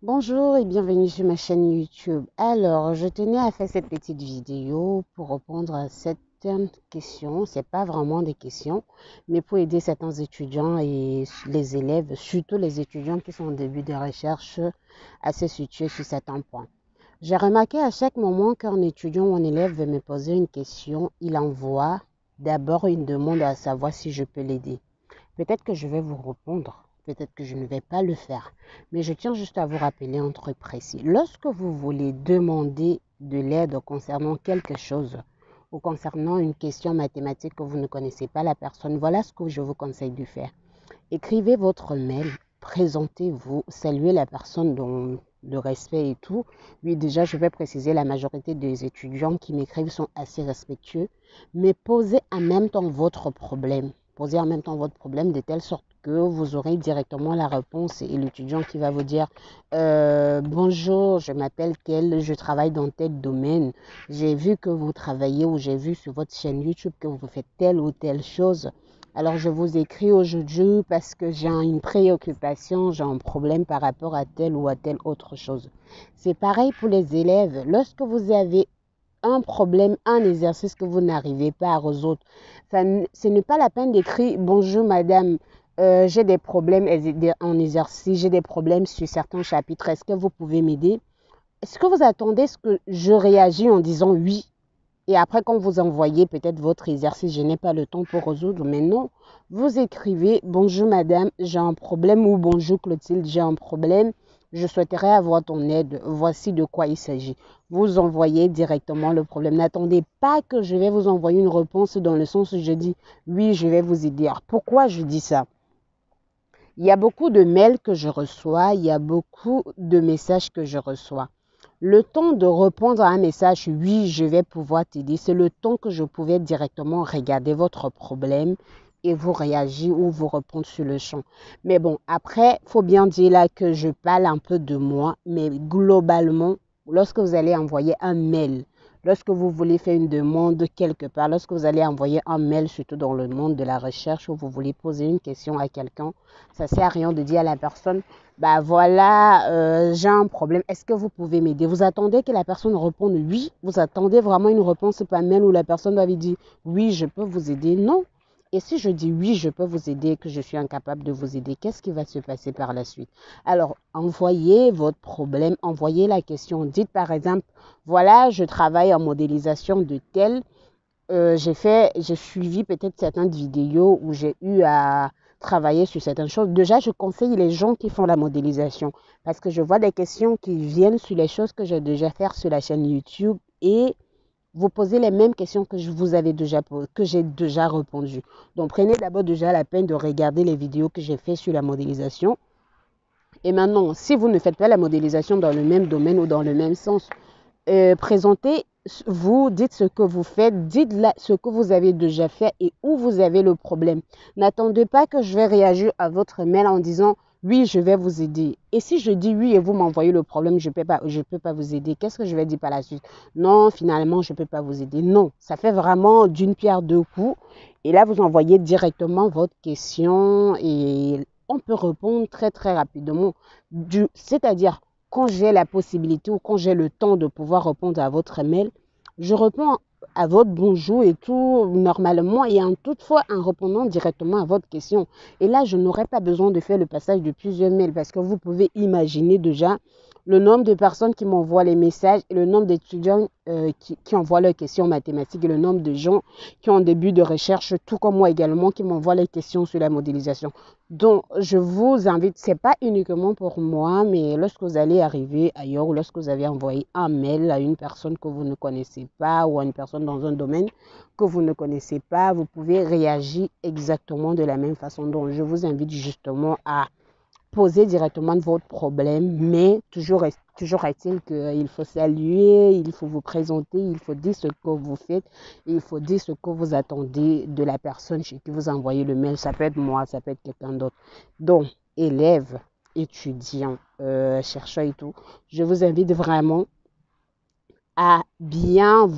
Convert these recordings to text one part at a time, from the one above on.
Bonjour et bienvenue sur ma chaîne YouTube. Alors, je tenais à faire cette petite vidéo pour répondre à certaines questions. C'est pas vraiment des questions, mais pour aider certains étudiants et les élèves, surtout les étudiants qui sont au début de recherche, à se situer sur certains points. J'ai remarqué à chaque moment qu'un étudiant ou un élève veut me poser une question, il envoie d'abord une demande à savoir si je peux l'aider. Peut-être que je vais vous répondre, peut-être que je ne vais pas le faire, mais je tiens juste à vous rappeler un truc précis. Lorsque vous voulez demander de l'aide concernant quelque chose ou concernant une question mathématique que vous ne connaissez pas la personne, voilà ce que je vous conseille de faire. Écrivez votre mail, présentez-vous, saluez la personne dont le respect et tout. Oui, déjà, je vais préciser, la majorité des étudiants qui m'écrivent sont assez respectueux, mais posez en même temps votre problème. Posez en même temps votre problème de telle sorte que vous aurez directement la réponse et l'étudiant qui va vous dire bonjour, je m'appelle tel, je travaille dans tel domaine, j'ai vu que vous travaillez ou j'ai vu sur votre chaîne YouTube que vous faites telle ou telle chose. Alors, je vous écris aujourd'hui parce que j'ai une préoccupation, j'ai un problème par rapport à telle ou à telle autre chose. C'est pareil pour les élèves. Lorsque vous avez un problème, un exercice que vous n'arrivez pas à résoudre, ce n'est pas la peine d'écrire bonjour madame, j'ai des problèmes en exercice, j'ai des problèmes sur certains chapitres, est-ce que vous pouvez m'aider? Est-ce que vous attendez ce que je réagis en disant oui? Et après, quand vous envoyez peut-être votre exercice, je n'ai pas le temps pour résoudre, mais non, vous écrivez bonjour madame, j'ai un problème ou bonjour Clotilde, j'ai un problème, je souhaiterais avoir ton aide, voici de quoi il s'agit. Vous envoyez directement le problème. N'attendez pas que je vais vous envoyer une réponse dans le sens où je dis oui, je vais vous aider. Alors, pourquoi je dis ça? Il y a beaucoup de mails que je reçois, il y a beaucoup de messages que je reçois. Le temps de répondre à un message, oui, je vais pouvoir t'aider, c'est le temps que je pouvais directement regarder votre problème et vous réagir ou vous répondre sur le champ. Mais bon, après, il faut bien dire là que je parle un peu de moi, mais globalement, lorsque vous allez envoyer un mail, lorsque vous voulez faire une demande quelque part, lorsque vous allez envoyer un mail, surtout dans le monde de la recherche, où vous voulez poser une question à quelqu'un, ça ne sert à rien de dire à la personne, bah voilà, j'ai un problème, est-ce que vous pouvez m'aider? Vous attendez que la personne réponde oui? Vous attendez vraiment une réponse par mail où la personne va vous dire oui, je peux vous aider? Non. Et si je dis oui, je peux vous aider et que je suis incapable de vous aider, qu'est-ce qui va se passer par la suite? Alors, envoyez votre problème, envoyez la question. Dites par exemple, voilà, je travaille en modélisation de tel. J'ai suivi peut-être certaines vidéos où j'ai eu à travailler sur certaines choses. Déjà, je conseille les gens qui font la modélisation parce que je vois des questions qui viennent sur les choses que j'ai déjà fait sur la chaîne YouTube et vous posez les mêmes questions que j'ai déjà répondu. Donc, prenez d'abord déjà la peine de regarder les vidéos que j'ai fait sur la modélisation. Et maintenant, si vous ne faites pas la modélisation dans le même domaine ou dans le même sens, présentez-vous, dites ce que vous faites, dites là ce que vous avez déjà fait et où vous avez le problème. N'attendez pas que je vais réagir à votre mail en disant oui, je vais vous aider. Et si je dis oui et vous m'envoyez le problème, je peux pas vous aider. Qu'est-ce que je vais dire par la suite? Non, finalement, je ne peux pas vous aider. Non, ça fait vraiment d'une pierre deux coups. Et là, vous envoyez directement votre question et on peut répondre très, très rapidement. C'est-à-dire, quand j'ai la possibilité ou quand j'ai le temps de pouvoir répondre à votre mail, je réponds à votre bonjour et tout normalement et toutefois en répondant directement à votre question. Et là, je n'aurai pas besoin de faire le passage de plusieurs mails parce que vous pouvez imaginer déjà le nombre de personnes qui m'envoient les messages et le nombre d'étudiants qui envoient leurs questions mathématiques et le nombre de gens qui ont un début de recherche, tout comme moi également, qui m'envoient les questions sur la modélisation. Donc, je vous invite, ce n'est pas uniquement pour moi, mais lorsque vous allez arriver ailleurs ou lorsque vous avez envoyé un mail à une personne que vous ne connaissez pas ou à une personne dans un domaine que vous ne connaissez pas, vous pouvez réagir exactement de la même façon. Donc, je vous invite justement à poser directement votre problème, mais toujours est-il qu'il faut saluer, il faut vous présenter, il faut dire ce que vous faites, il faut dire ce que vous attendez de la personne chez qui vous envoyez le mail. Ça peut être moi, ça peut être quelqu'un d'autre. Donc, élèves, étudiants, chercheurs et tout, je vous invite vraiment à bien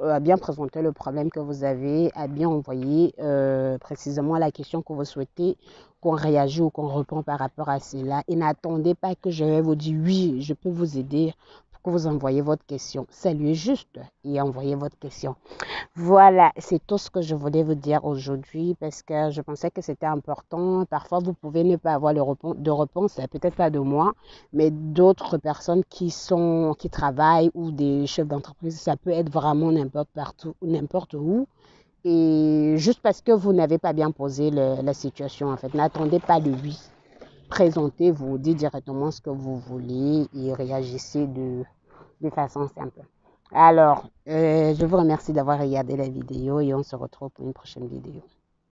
à bien présenter le problème que vous avez, à bien envoyer précisément la question que vous souhaitez qu'on réagisse ou qu'on répond par rapport à cela. Et n'attendez pas que je vais vous dire oui, je peux vous aider pour que vous envoyez votre question. Saluez juste et envoyez votre question. Voilà, c'est tout ce que je voulais vous dire aujourd'hui parce que je pensais que c'était important. Parfois, vous pouvez ne pas avoir de réponse, peut-être pas de moi, mais d'autres personnes qui travaillent ou des chefs d'entreprise. Ça peut être vraiment n'importe partout, n'importe où. Et juste parce que vous n'avez pas bien posé la situation, en fait, n'attendez pas le oui. Présentez-vous, dites directement ce que vous voulez et réagissez de façon simple. Alors, je vous remercie d'avoir regardé la vidéo et on se retrouve pour une prochaine vidéo.